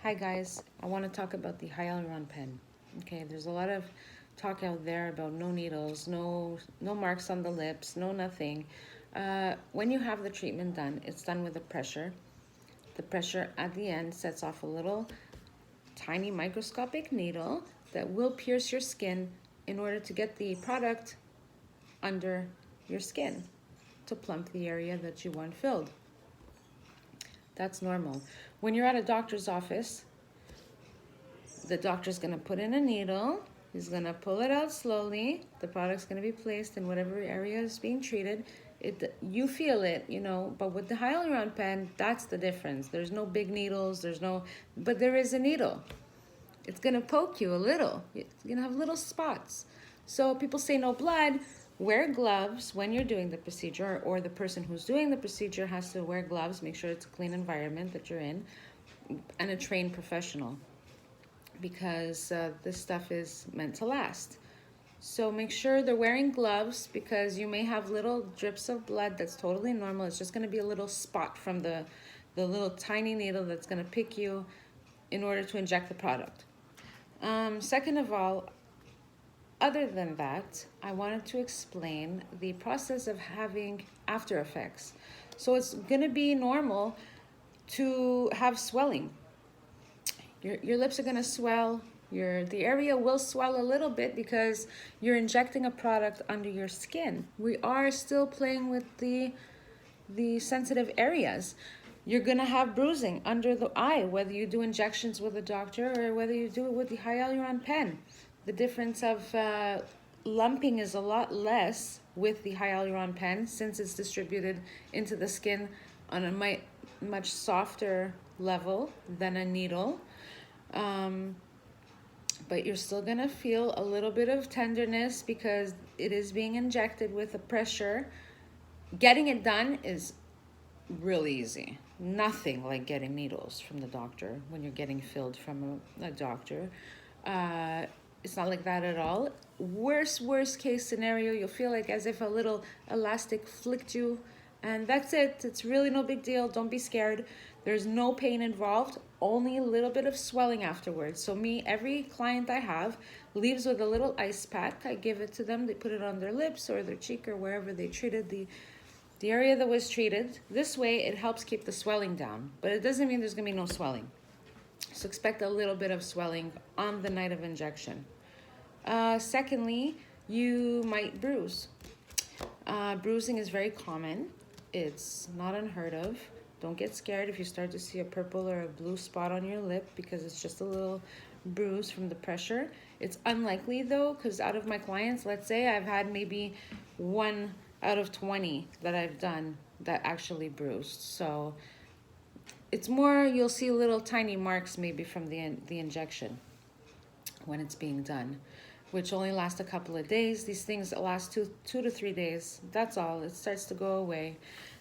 Hi guys, I want to talk about the Hyaluron Pen. Okay, there's a lot of talk out there about no needles, no marks on the lips, no nothing. When you have the treatment done, it's done with a pressure. The pressure at the end sets off a little tiny microscopic needle that will pierce your skin in order to get the product under your skin to plump the area that you want filled. That's normal. When you're at a doctor's office, the doctor's gonna put in a needle, he's gonna pull it out slowly, the product's gonna be placed in whatever area is being treated. You feel it, but with the Hyaluron Pen, that's the difference. There's no big needles, but there is a needle. It's gonna poke you a little. It's gonna have little spots. So people say no blood. Wear gloves when you're doing the procedure, or the person who's doing the procedure has to wear gloves. Make sure it's a clean environment that you're in, and a trained professional, because this stuff is meant to last. So make sure they're wearing gloves, because you may have little drips of blood. That's totally normal. It's just going to be a little spot from the little tiny needle that's going to pick you in order to inject the product. Second of all, other than that, I wanted to explain the process of having after effects. So it's going to be normal to have swelling. Your lips are going to swell. The area will swell a little bit because you're injecting a product under your skin. We are still playing with the sensitive areas. You're going to have bruising under the eye, whether you do injections with a doctor or whether you do it with the Hyaluron Pen. The difference of lumping is a lot less with the Hyaluron Pen, since it's distributed into the skin on a much softer level than a needle. But you're still going to feel a little bit of tenderness because it is being injected with a pressure. Getting it done is really easy. Nothing like getting needles from the doctor when you're getting filled from a doctor. It's not like that at all. Worst case scenario, you'll feel like as if a little elastic flicked you, and that's it. It's really no big deal. Don't be scared. There's no pain involved, only a little bit of swelling afterwards. So every client I have leaves with a little ice pack. I give it to them. They put it on their lips or their cheek or wherever they treated the area that was treated. This way it helps keep the swelling down, but it doesn't mean there's gonna be no swelling. So expect a little bit of swelling on the night of injection. Secondly, you might bruise. Bruising is very common. It's not unheard of. Don't get scared if you start to see a purple or a blue spot on your lip, because it's just a little bruise from the pressure. It's unlikely though, because out of my clients, let's say I've had maybe 1 out of 20 that I've done that actually bruised. So it's more, you'll see little tiny marks maybe from the injection when it's being done, which only last a couple of days. These things last two to 3 days. That's all. It starts to go away.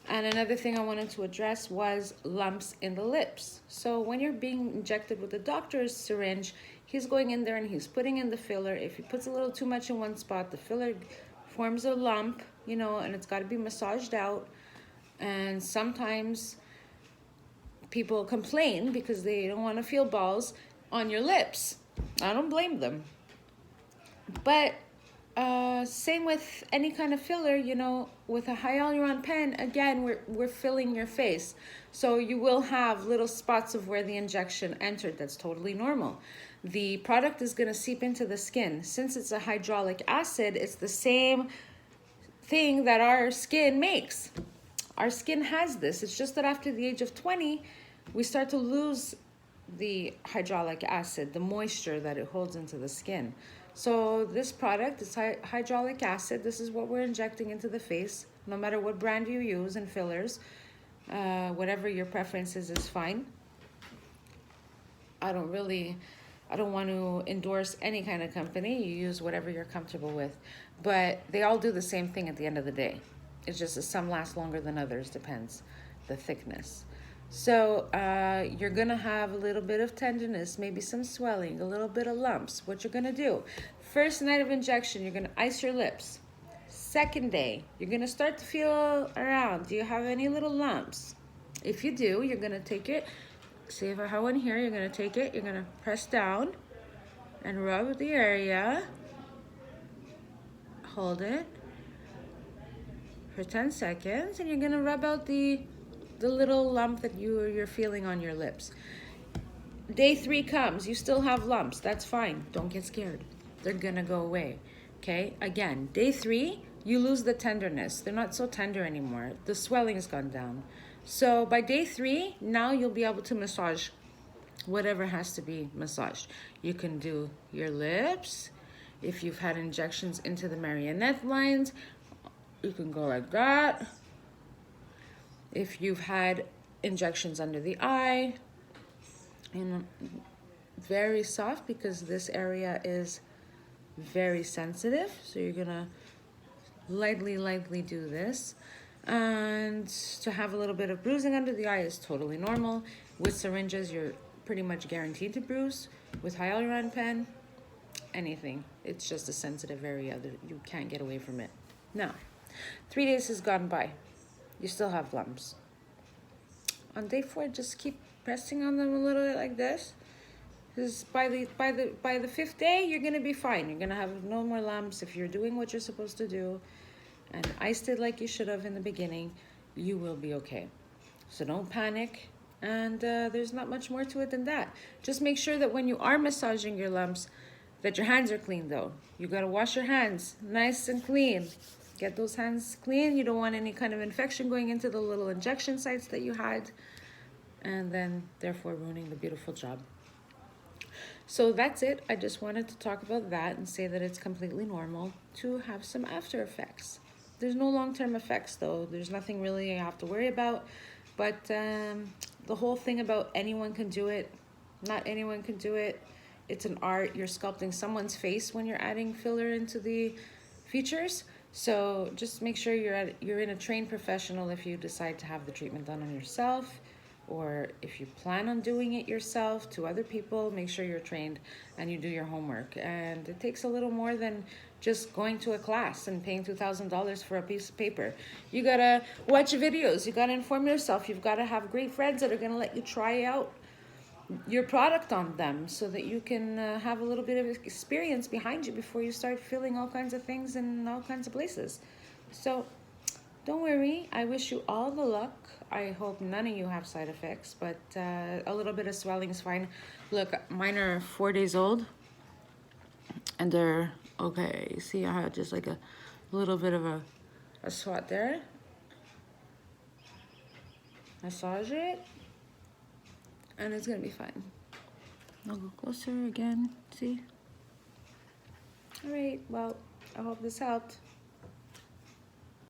And another thing I wanted to address was lumps in the lips. So when you're being injected with the doctor's syringe, he's going in there and he's putting in the filler. If he puts a little too much in one spot, the filler forms a lump, and it's got to be massaged out. And sometimes people complain because they don't want to feel balls on your lips. I don't blame them. But same with any kind of filler, with a Hyaluron Pen, again, we're filling your face. So you will have little spots of where the injection entered. That's totally normal. The product is going to seep into the skin. Since it's a hyaluronic acid, it's the same thing that our skin makes. Our skin has this. It's just that after the age of 20, we start to lose the hyaluronic acid, the moisture that it holds into the skin. So this product is hyaluronic acid. This is what we're injecting into the face, no matter what brand you use in fillers. Whatever your preference is fine. I don't want to endorse any kind of company. You use whatever you're comfortable with. But they all do the same thing at the end of the day. It's just that some last longer than others, depends the thickness. So you're going to have a little bit of tenderness, maybe some swelling, a little bit of lumps. What you're going to do, first night of injection, you're going to ice your lips. Second day, you're going to start to feel around. Do you have any little lumps? If you do, you're going to take it See if I have one here, you're gonna take it, you're gonna press down and rub the area. Hold it for 10 seconds, and you're gonna rub out the little lump that you're feeling on your lips. Day 3 comes, you still have lumps. That's fine. Don't get scared. They're gonna go away. Okay? Again, day 3, you lose the tenderness. They're not so tender anymore. The swelling's gone down. So by day 3, now you'll be able to massage whatever has to be massaged. You can do your lips. If you've had injections into the marionette lines, you can go like that. If you've had injections under the eye, and very soft because this area is very sensitive. So you're gonna lightly do this. And to have a little bit of bruising under the eye is totally normal. With syringes, you're pretty much guaranteed to bruise. With Hyaluron Pen, anything. It's just a sensitive area that you can't get away from it. Now, 3 days has gone by. You still have lumps. On day 4, just keep pressing on them a little bit like this. Because by the 5th day, you're gonna be fine. You're gonna have no more lumps if you're doing what you're supposed to do, and iced it like you should have in the beginning. You will be okay. So don't panic. And there's not much more to it than that. Just make sure that when you are massaging your lumps, that your hands are clean though. You gotta wash your hands nice and clean. Get those hands clean. You don't want any kind of infection going into the little injection sites that you had, and then therefore ruining the beautiful job. So that's it. I just wanted to talk about that and say that it's completely normal to have some after effects. There's no long-term effects though. There's nothing really you have to worry about. But the whole thing about anyone can do it, not anyone can do it. It's an art. You're sculpting someone's face when you're adding filler into the features. So just make sure you're in a trained professional if you decide to have the treatment done on yourself, or if you plan on doing it yourself to other people. Make sure you're trained and you do your homework. And it takes a little more than just going to a class and paying $2,000 for a piece of paper. You gotta watch videos, you gotta inform yourself, you've gotta have great friends that are gonna let you try out your product on them so that you can have a little bit of experience behind you before you start feeling all kinds of things in all kinds of places. So don't worry, I wish you all the luck. I hope none of you have side effects, but a little bit of swelling is fine. Look, mine are 4 days old and they're okay. You see, I had just like a little bit of a swat there. Massage it and it's gonna be fine. I'll go closer again, see? All right, well, I hope this helped.